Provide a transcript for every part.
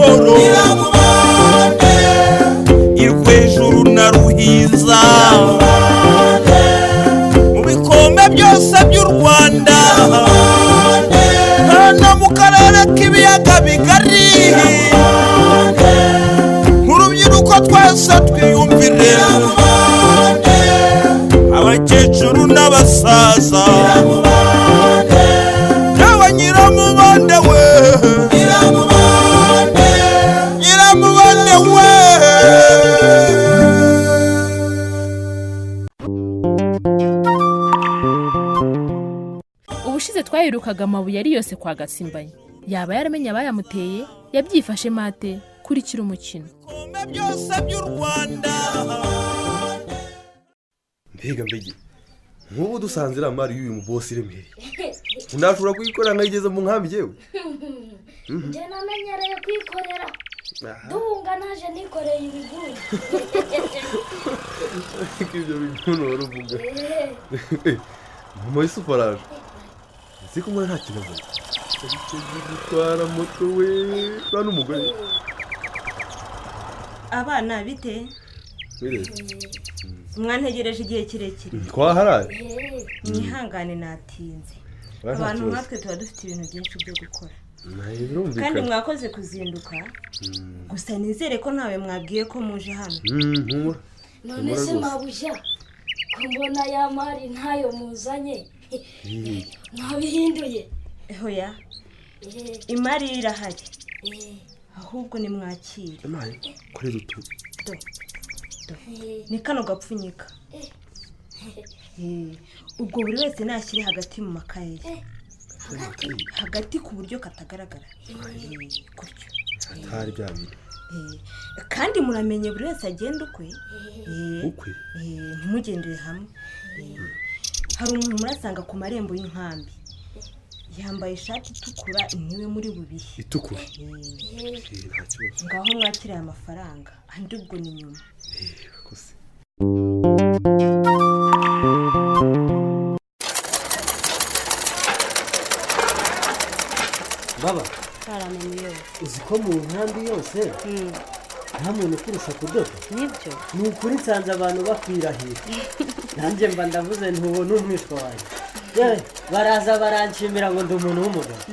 amahoro irwejuru na ruhiza mu bikombe byose by'u Rwanda no mu karere k'ibiyaga bigari nk'urubyiruko twese twiyumvire abakecuru n'abasaza yewe nyiramubande we nyiramubande we. ubushize twayirukaga amabuye ari yose kwa Gatsimbanye yaba yaramenye abayamuteye yabyifashe mate kurikira umukino byose by'u Rwanda. mbega nk'ubu dusanze amari y'uyu mubosi remereye unashobora kuyikorera nkayigeza mu nkambi yewe njye namenyereye kwikorera duhunga naje nikoreye ibiguri ibyo bintu waravuga mama y'isuparaje nzi ko nta kibazo ariko gutwara moto we bana umugore abana bite mwantegereje igihe kirekire twaharaye mwihangane natinze abantu nkatwe tuba dufite ibintu byinshi byo gukora kandi mwakoze kuzinduka gusa nizere ko ntawe mwabwiye ko muje hano none se mabuja ko mbona ya mari ntayo muzanye ntabihinduye hoya imari irahari ahubwo ni mwakire korera utu ni kano gapfunyika ubwo buri wese nashyire hagati mu makaye hagati ku buryo katagaragara gutyo atari bya bintu kandi muramenye buri wese agenda ukwe ntimugendere hamwe hari umuntu murasanga ku marembo y'inkambi yambaye ishati itukura niwe muri bubihe itukura ngaho mwakiriye amafaranga andi ubwo ni nyuma baba karamenye uzi ko mu nkambi yose nta muntu ukurusha kudoda nibyo ni ukuri nsanze abantu bakwirahira nanjye mba ndavuze ntubona umwishwa wanjye yewe baraza baranshimira ngo ndi umuntu w'umugabo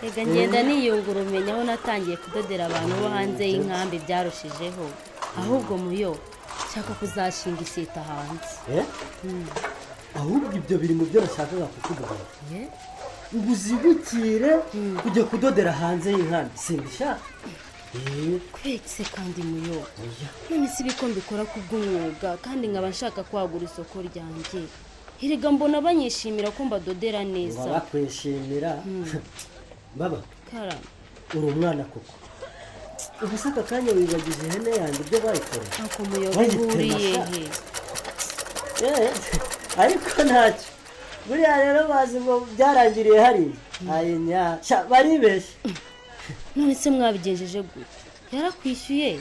rega ngenda niyungura umenya aho natangiye kudodera abantu bo hanze y'inkambi byarushijeho ahubwo muyo nshaka kuzashinga iseta hanze ahubwo ibyo biri mu byo nashakaga kukubwira ubu uzibukire kujya kudodera hanze y'inkambi simbishaka kwetse kandi muyo none si biko mbikora kubw'umwuga kandi nkaba nshaka kwagura isoko ryanjye hirega mbona banyishimira ko mbadodera neza bakwishimira baba karame uri umwana koko ubu se aka kanya wibagije ihene yanjye ibyo bayikoreye ako muyo bihuriye he ariko ntacyo buriya rero bazi ngo byarangiriye hariya baribeshye none se mwabigenjeje gute yarakwishyuye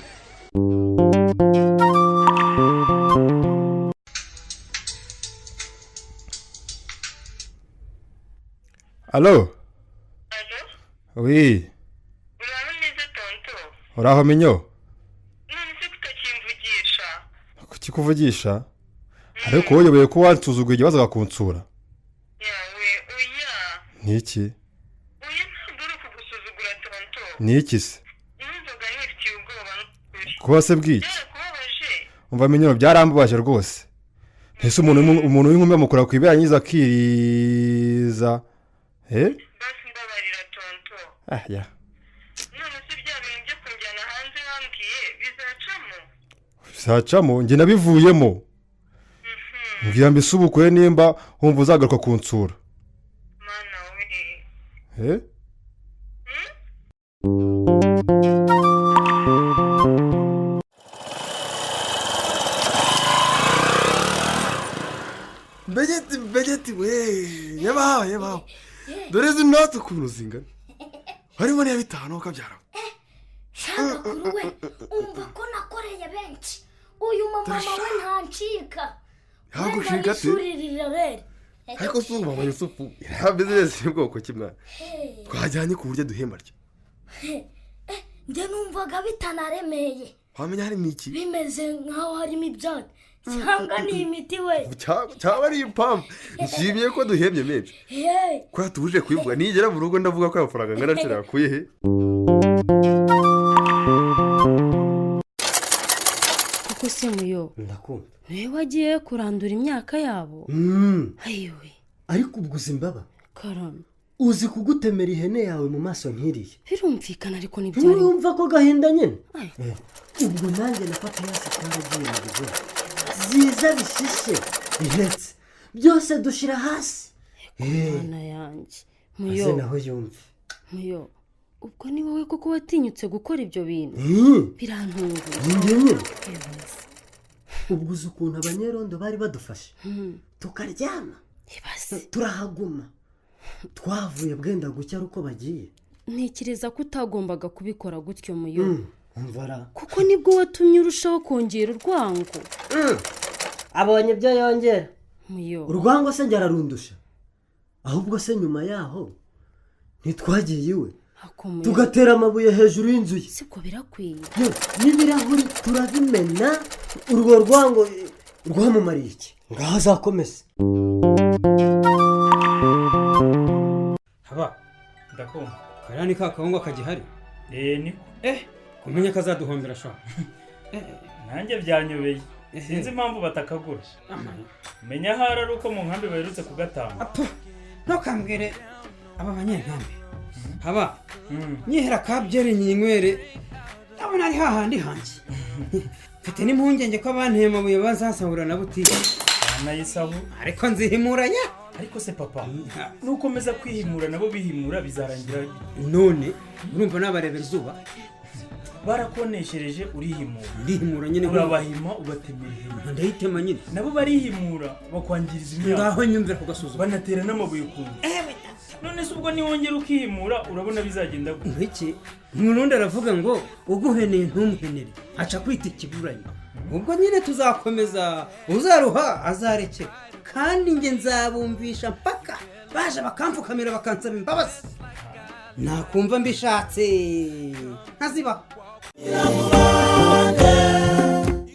Allo oui uraho neza tonto uraho menyo none se kutakimvugisha kikuvugisha ariko wowe ko wansuzuguye igibazo gakunsura yawe oya niki oya ntabwo uri kugusuzugura tonto niki se numvaga nifitiye ubwoba n'ukuri kuba se bwiki byarakubabaje umva menyo byarambabaje rwose ese umuntu w'inkumi amukora ku ibera nyiza akiriza basi mbabarira tonto ya none se bya bintu byo kunjyana hanze wambwiye bizacamo bizacamo njye nabivuyemo mbwira mbese ubukwe nimba wumva uzagaruka kunsura mana we mbegeti we yabaho dore izi noti ukuntu zingana harimo n'iya bitanu ukabyara shagakuru we umva ko nakoreye benshi uyu mama we ntancika yagushika ati ariko si umama Yusufu iriya bizinesi y'ubwoko kimwe twajyanye ku buryo duhemba ryo njye numvaga bitanaremeye wamenya harimo iki bimeze nk'aho harimo ibyatsi cyangwa ni imiti we cyaba ari impamvu nshimiye ko duhebye menshi ko tuje kubivuga nigera mu rugo ndavuga ko amafaranga angana cyane yakuye he kuko se muyo ndakumva niwe wagiye kurandura imyaka yabo ayiwe ariko ubwo uzimbaba karame uzi kugutemera ihene yawe mu maso nk'iriya birumvikana ariko ntibyari ntiwumva ko gahinda nyine ubwo nanjye na papa yose twaragiye mu rugo ziza bishishe bihetse byose dushyira hasi mwana yanjye muyo maze naho yumve muyo ubwo ni wowe koko watinyutse gukora ibyo bintu birantunguye njye nyine ubwo uzi ukuntu abanyerondo bari badufashe tukaryama turahaguma twavuye bwenda gucya ari uko bagiye ntekereza ko utagombaga kubikora gutyo muyo kuko nibwo watumye urushaho kongera urwango abonye ibyo yongera muyo urwango se ararundusha ahubwo se nyuma yaho ntitwagiye iwe tugatera amabuye hejuru y'inzu ye siko birakwiye n'ibirahuri turabimena urwo rwango rwamumariye iki ngaho azakomeze haba ndakumva kariya ni ka kawunga kagihari niko kumenya ko azaduhombera sha nanjye byanyobeye sinzi impamvu batakagura menya ahari ari uko mu nkambi baherutse kugatanga ntukambwire aba banyenkambi haba nyihera kabyeri nyinywere ndabona ari hahandi hanjye mfite n'impungenge ko abanteye amabuye bazasahura na butike nayisabu ariko nzihimuranya ariko se papa nukomeza kwihimura nabo bihimura bizarangira none urumva nabarebera izuba barakoneshereje urihimura ndihimura nyine urabahima ugatemera ihema ndahitema nyine nabo barihimura bakwangiriza imyaka ngaho nyumvira kugasuzuma banatera n'amabuye ku none se ubwo niwongera ukihimura urabona bizagenda gute iki umurundi aravuga ngo uguheneye ntumuhenere aca kwita ikiburanye ubwo nyine tuzakomeza uzaruha azarekera kandi njye nzabumvisha mpaka baje bakamfukamira bakansaba imbabazi nakumva mbishatse ntaziba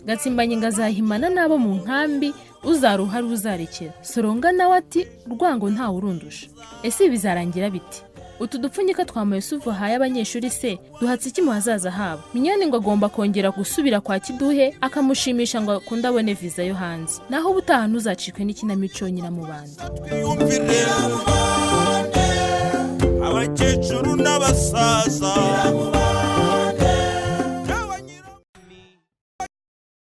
Gatsimbanye ngazahimana n'abo mu nkambi uzaruha ari uzarekera Soronga nawe ati rwango ntawe urundusha ese bizarangira biti utu dupfunyika twa Yusufu haye abanyeshuri se duhatse iki mu hazaza habo Minyoni ngo agomba kongera gusubira kwa Kiduhe akamushimisha ngo akunda abone visa yo hanze naho ubutaha ntuzacikwe n'ikinamico nyina mu bandi abakecuru n'abasaza